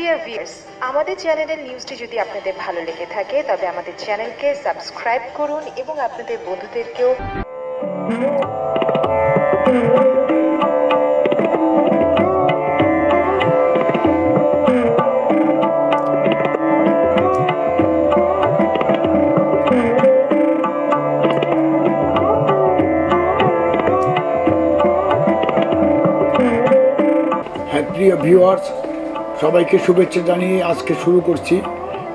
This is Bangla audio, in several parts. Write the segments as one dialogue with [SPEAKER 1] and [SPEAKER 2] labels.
[SPEAKER 1] ডিয়ার ভিউয়ার্স, আমাদের চ্যানেলের নিউজটি যদি আপনাদের ভালো লেগে থাকে তবে আমাদের চ্যানেলকে সাবস্ক্রাইব করুন এবং আপনাদের বন্ধুদেরকেও
[SPEAKER 2] প্রিয় ভিউয়ার্স, সবাইকে শুভেচ্ছা জানিয়ে আজকে শুরু করছি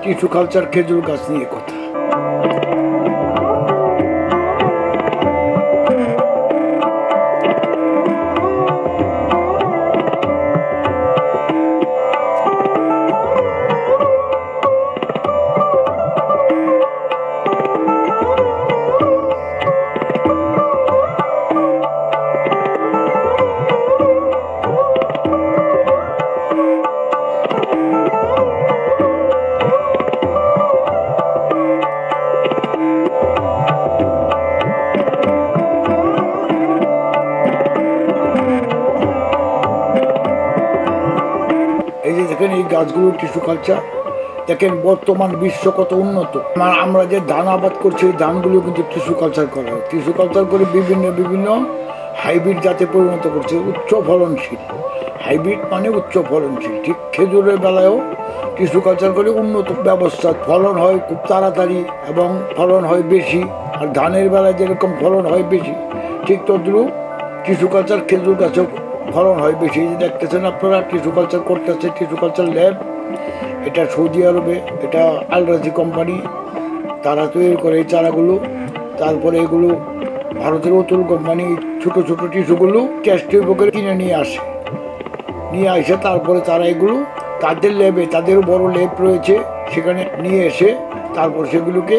[SPEAKER 2] টিস্যু কালচার খেজুর গাছ নিয়ে কথা। এই যে দেখেন এই গাছগুলো টিস্যু কালচার, দেখেন বর্তমান বিশ্ব কত উন্নত। আমরা যে ধান আবাদ করছি এই ধানগুলো কিন্তু টিস্যু কালচার করা হয়। টিস্যু কালচার করে বিভিন্ন হাইব্রিড জাতে পরিণত করছে, উচ্চ ফলনশীল। হাইব্রিড মানে উচ্চ ফলনশীল। ঠিক খেজুরের বেলায়ও টিস্যু কালচার করে উন্নত ব্যবস্থা, ফলন হয় খুব তাড়াতাড়ি এবং ফলন হয় বেশি। আর ধানের বেলায় যেরকম ফলন হয় বেশি, ঠিক তদ্রুপ টিস্যু কালচার খেজুর গাছেও ফলন হয় বেশি। দেখতেছেন আপনারা টিস্যু কালচার করতেছে টিস্যু কালচার ল্যাব। এটা সৌদি আরবে, এটা আলরাজি কোম্পানি, তারা তৈরি করে এই চারাগুলো। তারপরে এগুলো ভারতের অতুল কোম্পানি ছোট ছোট টিস্যুগুলো টেস্ট টিউব করে কিনে নিয়ে আসে। তারপরে তারা এগুলো তাদের ল্যাবে, তাদেরও বড় ল্যাব রয়েছে, সেখানে নিয়ে এসে তারপর সেগুলোকে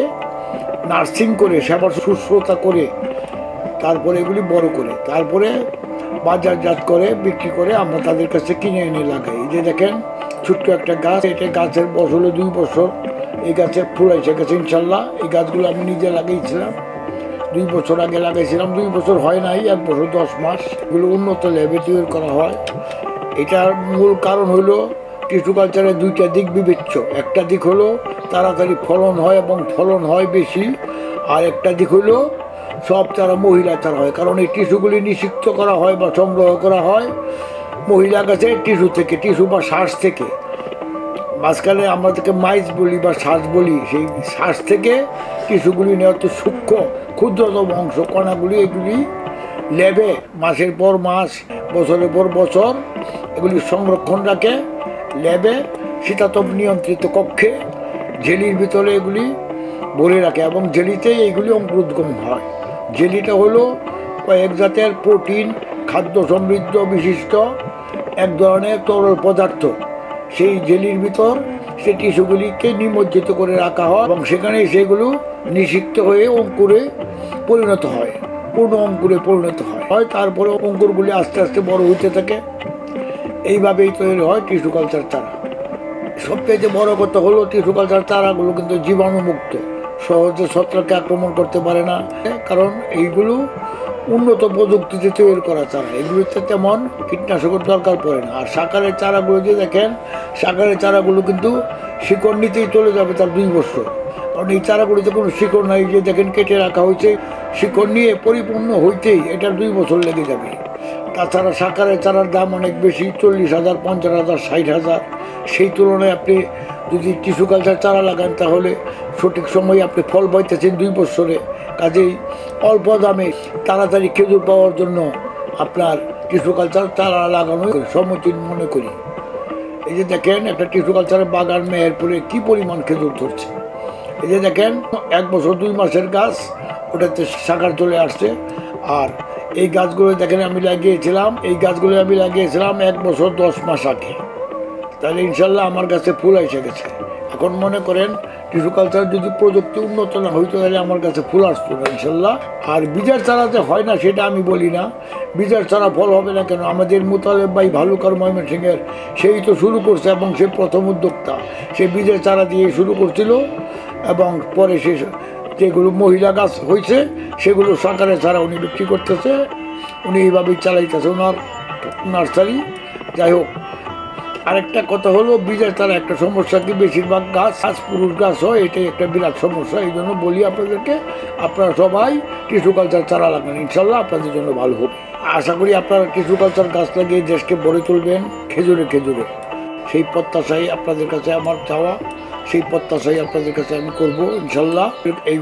[SPEAKER 2] নার্সিং করে, সেবার শুশ্রূষা করে তারপরে এগুলি বড় করে তারপরে বাজারজাত করে বিক্রি করে আমরা তাদের কাছে কিনে এনে লাগাই। এই যে দেখেন ছোট্ট একটা গাছ, এটা গাছের বয়স হলো 2 বছর। এই গাছে ফুল এসে গেছে ইনশাল্লাহ। এই গাছগুলো আমি নিজে লাগিয়েছিলাম, 2 বছর আগে লাগাইছিলাম। 2 বছর হয় নাই, 1 বছর 10 মাস। এগুলো উন্নত ল্যাবে তৈরি করা হয়। এটার মূল কারণ হলো টিস্যু কালচারের 2টা দিক বিবেচ্য। একটা দিক হলো তাড়াতাড়ি ফলন হয় এবং ফলন হয় বেশি, আর একটা দিক হলো সব চারা মহিলা চারা হয়। কারণ এই টিস্যুগুলি নিষিক্ত করা হয় বা সংগ্রহ করা হয় মহিলা গাছের টিস্যু থেকে, টিস্যু বা শ্বাস থেকে। মাঝখানে আমরা তাকে মাইজ বলি বা শ্বাস বলি, সেই শ্বাস থেকে টিস্যুগুলি নেওয়া তো সূক্ষ্ম ক্ষুদ্রতম অংশ কণাগুলি, এগুলি ল্যাবে মাসের পর মাস, বছরের পর বছর এগুলি সংরক্ষণ রাখে ল্যাবে শীতাতপ নিয়ন্ত্রিত কক্ষে। জেলির ভিতরে এগুলি ভরে রাখে এবং জেলিতেই এইগুলি অঙ্কুরোদ্গম হয়। জেলিটা হলো কয়েক জাতের প্রোটিন খাদ্য সমৃদ্ধ বিশিষ্ট এক ধরনের তরল পদার্থ। সেই জেলির ভিতর সেই টিস্যুগুলিকে নিমজ্জিত করে রাখা হয় এবং সেখানে সেগুলো নিষিক্ত হয়ে অঙ্কুরে পরিণত হয়, পূর্ণ অঙ্কুরে পরিণত হয়। তারপরে অঙ্কুরগুলি আস্তে আস্তে বড় হতে থাকে। এইভাবেই তৈরি হয় টিস্যু কালচার চারা। সবচেয়ে বড় কথা হলো টিস্যু কালচার চারাগুলো কিন্তু জীবাণুমুক্ত, সহজে ছত্রাককে আক্রমণ করতে পারে না, কারণ এইগুলো উন্নত প্রযুক্তিতে তৈরি করা চারা। এগুলিতে তেমন কীটনাশকের দরকার পড়ে না। আর সাকারের চারাগুলো যে দেখেন, সাকারের চারাগুলো কিন্তু শিকড় নিতেই চলে যাবে তার 2 বছর। কারণ এই চারাগুলিতে কোনো শিকড় নাই, যে দেখেন কেটে রাখা হয়েছে, শিকড় নিয়ে পরিপূর্ণ হইতেই এটার 2 বছর লেগে যাবে। তাছাড়া সাকারের চারার দাম অনেক বেশি, 40,000, 50,000, 60,000। সেই তুলনায় আপনি যদি টিস্যু কালচার চারা লাগান তাহলে সঠিক সময়ে আপনি ফল পাইতেছেন 2 বছরে। কাজেই অল্প দামে তাড়াতাড়ি খেজুর পাওয়ার জন্য আপনার টিস্যু কালচার চারা লাগানো সমীচীন মনে করি। এই যে দেখেন একটা টিস্যু কালচারের বাগান মেহেরপুরে কি পরিমাণ খেজুর ধরছে। এই যে দেখেন 1 বছর 2 মাসের গাছ, ওটাতে শাখার চলে আসছে। আর এই গাছগুলো দেখেন আমি লাগিয়েছিলাম, এই গাছগুলো আমি লাগিয়েছিলাম 1 বছর 10 মাস আগে। তাহলে ইনশাল্লাহ আমার কাছে ফুল এসে গেছে। এখন মনে করেন টিস্যু কালচার যদি প্রযুক্তি উন্নত না হইতো তাহলে আমার কাছে ফুল আসতো না ইনশাল্লাহ। আর বীজের চারাতে হয় না সেটা আমি বলি না, বীজের চারা ফল হবে না কেন? আমাদের মুতালেব ভাই ভালুকার ময়মনসিংহের, সেই তো শুরু করছে এবং সে প্রথম উদ্যোক্তা। সে বীজের চারা দিয়ে শুরু করছিল এবং পরে সে যেগুলো মহিলা গাছ হয়েছে সেগুলো সাকারের চারা উনি বিক্রি করতেছে। উনি এইভাবেই চালাইতেছে ওনার নার্সারি। যাই হোক, আরেকটা কথা হলো বীজের চারা একটা সমস্যা কি বেশিরভাগ গাছ পুরুষ গাছ হয়, এটাই একটা বিরাট সমস্যা। এই জন্য বলি আপনাদেরকে, আপনারা সবাই টিস্যু কালচার চারা লাগান, ইনশাল্লাহ আপনাদের জন্য ভালো হবে। আশা করি আপনারা টিস্যু কালচার গাছ লাগিয়ে দেশকে গড়ে তুলবেন খেজুরে খেজুরে। সেই প্রত্যাশাই আপনাদের কাছে আমার চাওয়া, সেই প্রত্যাশাই আপনাদের কাছে আমি করবো ইনশাল্লাহ। এই